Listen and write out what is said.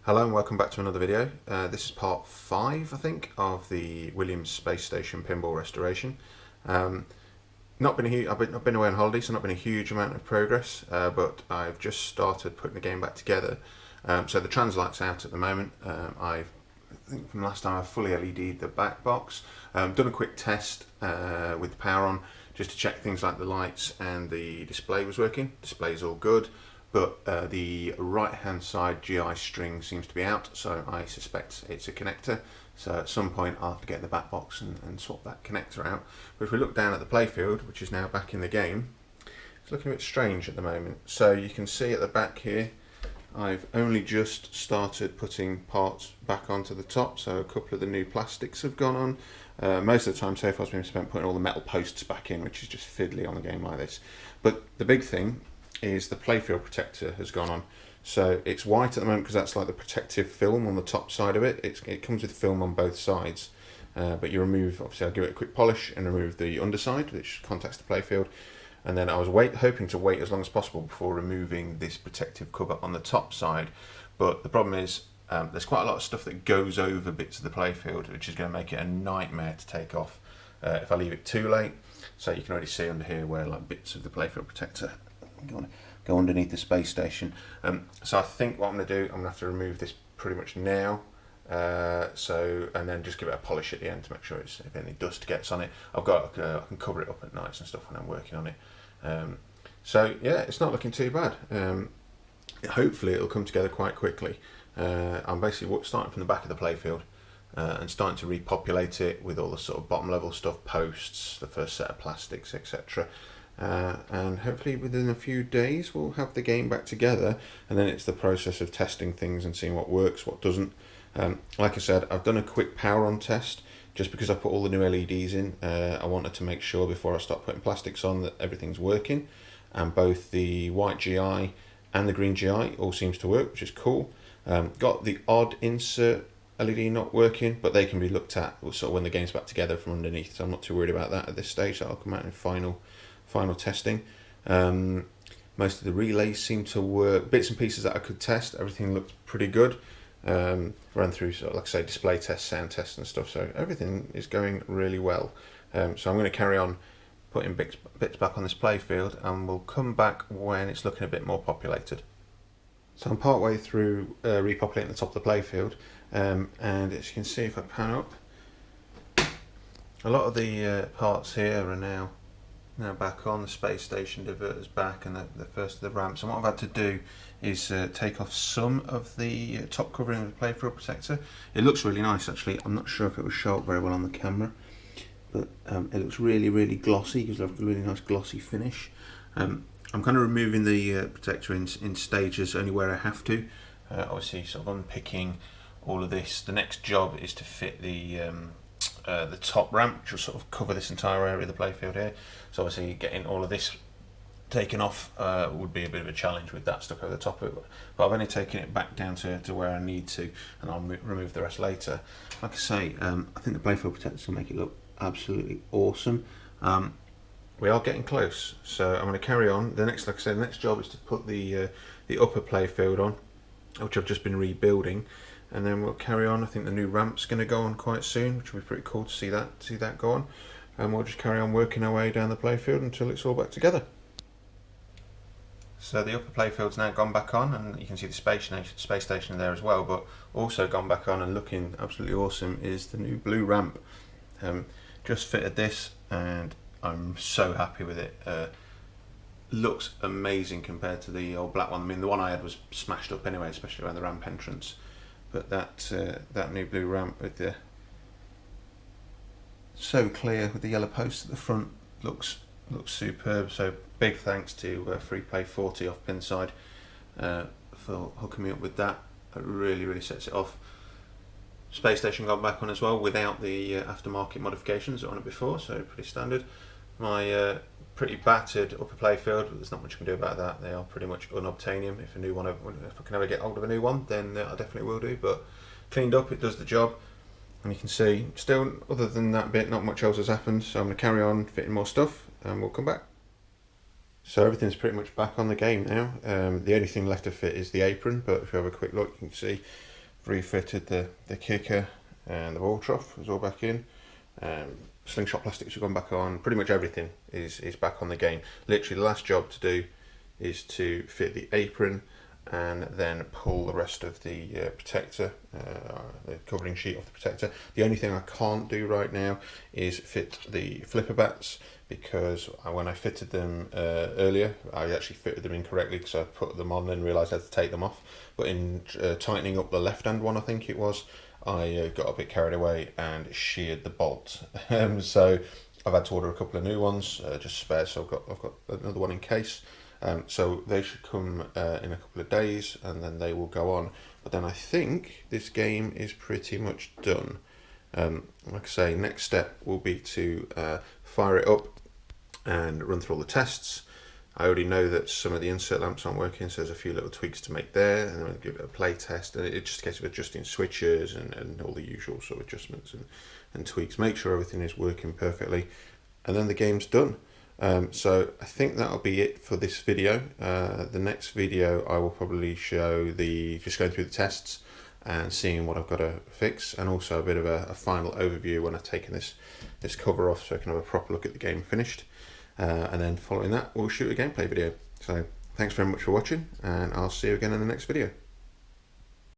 Hello and welcome back to another video. This is part 5, I think, of the Williams Space Station pinball restoration. Not been I've been away on holiday, so not been a huge amount of progress, but I've just started putting the game back together. So the translight's out at the moment. I think from last time I've fully LED'd the back box. Done a quick test with the power on, just to check things like the lights and the display was working. Display's all good. But the right hand side GI string seems to be out, so I suspect it's a connector. So at some point I'll have to get the back box and swap that connector out. But if we look down at the Playfield, which is now back in the game, it's looking a bit strange at the moment. So you can see at the back here, I've only just started putting parts back onto the top, so a couple of the new plastics have gone on. Most of the time so far has been spent putting all the metal posts back in, which is just fiddly on a game like this. But the big thing is the Playfield protector has gone on. So it's white at the moment because that's like the protective film on the top side of it. It comes with film on both sides, but you remove, obviously I'll give it a quick polish and remove the underside, which contacts the Playfield. And then I was hoping to wait as long as possible before removing this protective cover on the top side. But the problem is there's quite a lot of stuff that goes over bits of the Playfield, which is going to make it a nightmare to take off if I leave it too late. So you can already see under here where like bits of the Playfield protector go underneath the space station. So I think what I'm going to do, I'm going to have to remove this pretty much now. And then just give it a polish at the end to make sure if any dust gets on it, I can cover it up at nights and stuff when I'm working on it. So yeah, it's not looking too bad. Hopefully it'll come together quite quickly. I'm basically starting from the back of the Playfield and starting to repopulate it with all the sort of bottom level stuff, posts, the first set of plastics, etc. And hopefully within a few days we'll have the game back together, and then it's the process of testing things and seeing what works, what doesn't. Like I said, I've done a quick power on test just because I put all the new LEDs in. I wanted to make sure before I start putting plastics on that everything's working, and both the white GI and the green GI all seems to work, which is cool. Got the odd insert LED not working, but they can be looked at sort of when the game's back together from underneath, so I'm not too worried about that at this stage. That'll come out in final testing. Most of the relays seem to work. Bits and pieces that I could test, everything looked pretty good. Ran through sort of, like I say, display tests, sound tests and stuff, so everything is going really well. So I'm going to carry on putting bits back on this Playfield, and we'll come back when it's looking a bit more populated. So I'm part way through repopulating the top of the Playfield, and as you can see, if I pan up, a lot of the parts here are now back on. The space station diverter's back, and the first of the ramps. And what I've had to do is take off some of the top covering of the Playfield protector. It looks really nice actually. I'm not sure if it will show up very well on the camera, but it looks really glossy, gives it a really nice glossy finish. I'm kind of removing the protector in stages, only where I have to. Obviously sort of unpicking all of this. The next job is to fit the top ramp, which will sort of cover this entire area of the Playfield here. So obviously getting all of this taken off would be a bit of a challenge with that stuck over the top of it, but I've only taken it back down to where I need to, and I'll remove the rest later. Like I say, I think the Playfield protectors will make it look absolutely awesome. We are getting close, so I'm going to carry on. Like I said, the next job is to put the upper Playfield on, which I've just been rebuilding, and then we'll carry on. I think the new ramp's going to go on quite soon, which will be pretty cool to see that go on, and we'll just carry on working our way down the Playfield until it's all back together. So the upper Playfield's now gone back on, and you can see the space station there as well, but also gone back on and looking absolutely awesome is the new blue ramp. Just fitted this and I'm so happy with it. Looks amazing compared to the old black one. I mean, the one I had was smashed up anyway, especially around the ramp entrance. But that new blue ramp with the so clear with the yellow post at the front looks superb. So big thanks to FreePlay40 off Pinside for hooking me up with that. It really sets it off. Space station gone back on as well without the aftermarket modifications that were on it before, so pretty standard. My pretty battered upper Playfield, there's not much you can do about that. They are pretty much unobtainium. If I can ever get hold of a new one, then I definitely will do. But cleaned up, it does the job. And you can see, still, other than that bit, not much else has happened. So I'm going to carry on fitting more stuff, and we'll come back. So everything's pretty much back on the game now. The only thing left to fit is the apron, but if you have a quick look, you can see refitted the kicker and the ball trough is all back in. Slingshot plastics have gone back on. Pretty much everything is back on the game. Literally the last job to do is to fit the apron and then pull the rest of the protector, the covering sheet off the protector. The only thing I can't do right now is fit the flipper bats, because when I fitted them earlier, I actually fitted them incorrectly because I put them on and realised I had to take them off. But in tightening up the left hand one, I think it was, I got a bit carried away and sheared the bolt. So I've had to order a couple of new ones, just spare, so I've got another one in case. So they should come in a couple of days and then they will go on. But then I think this game is pretty much done. Like I say, next step will be to fire it up and run through all the tests. I already know that some of the insert lamps aren't working, so there's a few little tweaks to make there, and then I'll give it a play test. And it's just a case of adjusting switches and all the usual sort of adjustments and tweaks. Make sure everything is working perfectly, and then the game's done. So I think that'll be it for this video. The next video I will probably show just going through the tests and seeing what I've got to fix, and also a bit of a final overview when I've taken this cover off, so I can have a proper look at the game finished. And then following that, we'll shoot a gameplay video. So thanks very much for watching, and I'll see you again in the next video.